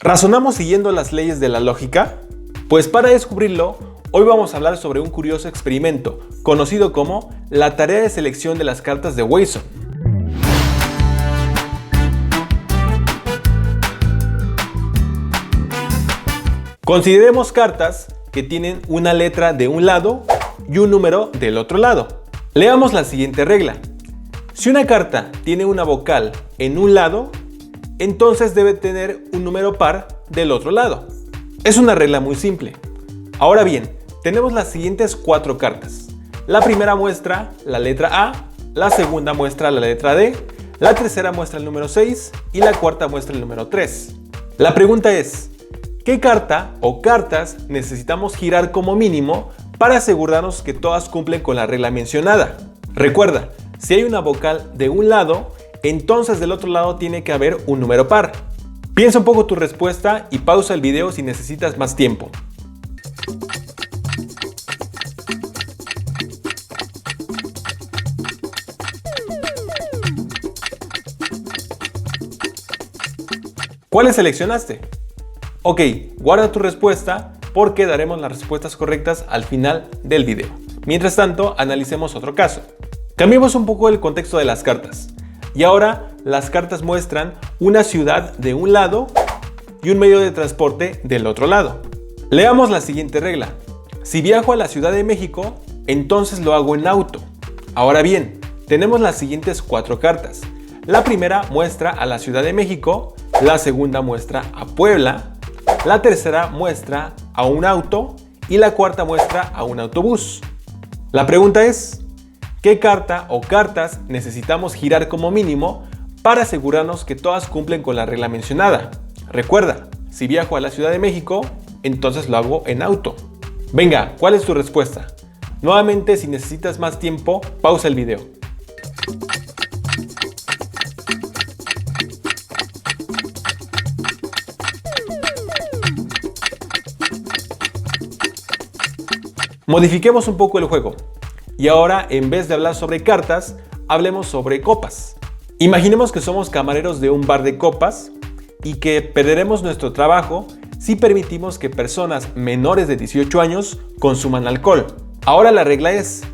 ¿Razonamos siguiendo las leyes de la lógica? Pues para descubrirlo, hoy vamos a hablar sobre un curioso experimento, conocido como la tarea de selección de las cartas de Weyson. Consideremos cartas que tienen una letra de un lado y un número del otro lado. Leamos la siguiente regla. Si una carta tiene una vocal en un lado, entonces debe tener un número par del otro lado. Es una regla muy simple. Ahora bien, tenemos las siguientes 4 cartas. La primera muestra la letra A, la segunda muestra la letra D, la tercera muestra el número 6 y la cuarta muestra el número 3. La pregunta es, ¿qué carta o cartas necesitamos girar como mínimo para asegurarnos que todas cumplen con la regla mencionada? Recuerda, si hay una vocal de un lado, entonces del otro lado tiene que haber un número par. Piensa un poco tu respuesta y pausa el video si necesitas más tiempo. ¿Cuáles seleccionaste? Ok, guarda tu respuesta porque daremos las respuestas correctas al final del video. Mientras tanto, analicemos otro caso. Cambiemos un poco el contexto de las cartas. Y ahora las cartas muestran una ciudad de un lado y un medio de transporte del otro lado. Leamos la siguiente regla. Si viajo a la Ciudad de México, entonces lo hago en auto. Ahora bien, tenemos las siguientes 4 cartas. La primera muestra a la Ciudad de México, la segunda muestra a Puebla, la tercera muestra a un auto y la cuarta muestra a un autobús. La pregunta es, ¿qué carta o cartas necesitamos girar como mínimo para asegurarnos que todas cumplen con la regla mencionada? Recuerda, si viajo a la Ciudad de México, entonces lo hago en auto. Venga, ¿cuál es tu respuesta? Nuevamente, si necesitas más tiempo, pausa el video. Modifiquemos un poco el juego. Y ahora, en vez de hablar sobre cartas, hablemos sobre copas. Imaginemos que somos camareros de un bar de copas y que perderemos nuestro trabajo si permitimos que personas menores de 18 años consuman alcohol. Ahora la regla es,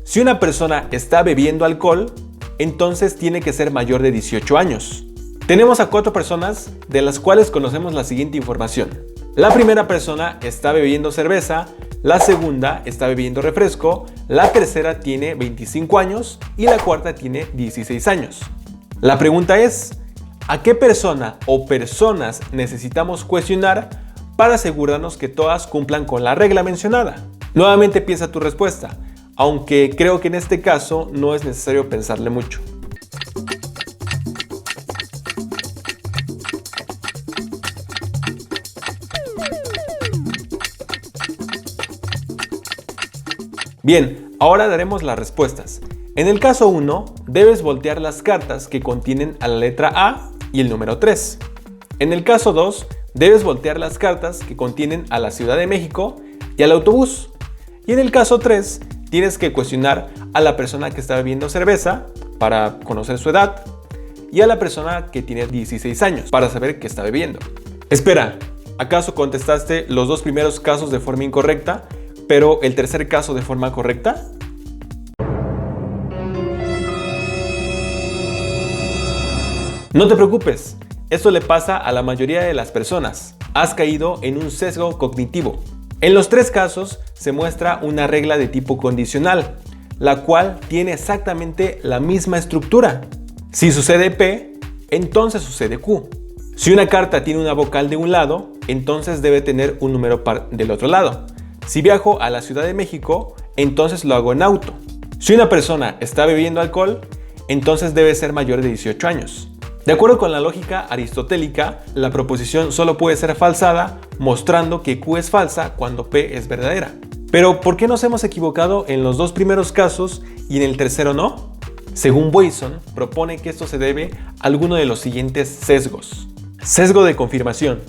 si una persona está bebiendo alcohol, entonces tiene que ser mayor de 18 años. Tenemos a 4 personas de las cuales conocemos la siguiente información. La primera persona está bebiendo cerveza, la segunda está bebiendo refresco, la tercera tiene 25 años y la cuarta tiene 16 años. La pregunta es, ¿a qué persona o personas necesitamos cuestionar para asegurarnos que todas cumplan con la regla mencionada? Nuevamente piensa tu respuesta, aunque creo que en este caso no es necesario pensarle mucho. Bien, ahora daremos las respuestas. En el caso 1, debes voltear las cartas que contienen a la letra A y el número 3. En el caso 2, debes voltear las cartas que contienen a la Ciudad de México y al autobús. Y en el caso 3, tienes que cuestionar a la persona que está bebiendo cerveza para conocer su edad y a la persona que tiene 16 años para saber qué está bebiendo. Espera, ¿acaso contestaste los 2 primeros casos de forma incorrecta, pero el tercer caso de forma correcta? No te preocupes, esto le pasa a la mayoría de las personas. Has caído en un sesgo cognitivo. En los 3 casos se muestra una regla de tipo condicional, la cual tiene exactamente la misma estructura. Si sucede P, entonces sucede Q. Si una carta tiene una vocal de un lado, entonces debe tener un número par del otro lado. Si viajo a la Ciudad de México, entonces lo hago en auto. Si una persona está bebiendo alcohol, entonces debe ser mayor de 18 años. De acuerdo con la lógica aristotélica, la proposición solo puede ser falsada, mostrando que Q es falsa cuando P es verdadera. Pero, ¿por qué nos hemos equivocado en los 2 primeros casos y en el tercero no? Según Weyson, propone que esto se debe a alguno de los siguientes sesgos. Sesgo de confirmación.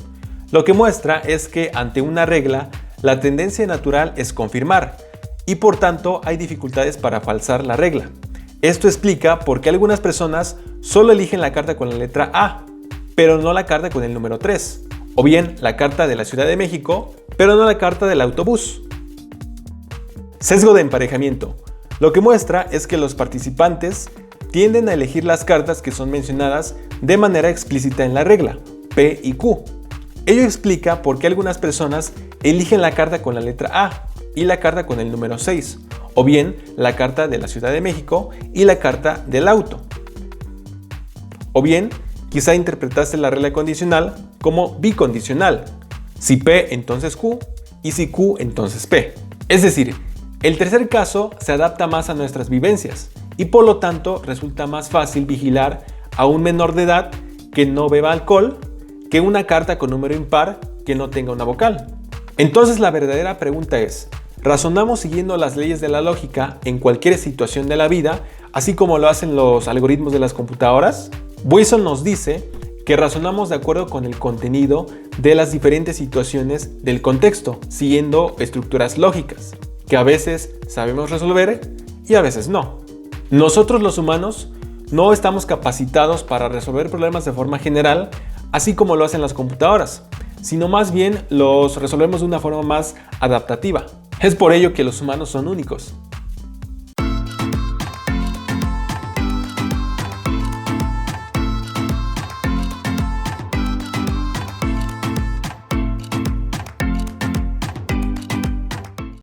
Lo que muestra es que ante una regla, la tendencia natural es confirmar y por tanto hay dificultades para falsar la regla. Esto explica por qué algunas personas solo eligen la carta con la letra A, pero no la carta con el número 3, O bien la carta de la Ciudad de México, pero no la carta del autobús. Sesgo de emparejamiento. Lo que muestra es que los participantes tienden a elegir las cartas que son mencionadas de manera explícita en la regla, P y Q. Ello explica por qué algunas personas eligen la carta con la letra A y la carta con el número 6, o bien la carta de la Ciudad de México y la carta del auto. O bien, quizá interpretaste la regla condicional como bicondicional, si P entonces Q y si Q entonces P. Es decir, el tercer caso se adapta más a nuestras vivencias y por lo tanto resulta más fácil vigilar a un menor de edad que no beba alcohol que una carta con número impar que no tenga una vocal. Entonces la verdadera pregunta es, ¿razonamos siguiendo las leyes de la lógica en cualquier situación de la vida, así como lo hacen los algoritmos de las computadoras? Buisson nos dice que razonamos de acuerdo con el contenido de las diferentes situaciones del contexto, siguiendo estructuras lógicas, que a veces sabemos resolver y a veces no. Nosotros los humanos no estamos capacitados para resolver problemas de forma general, así como lo hacen las computadoras, sino más bien los resolvemos de una forma más adaptativa. Es por ello que los humanos son únicos.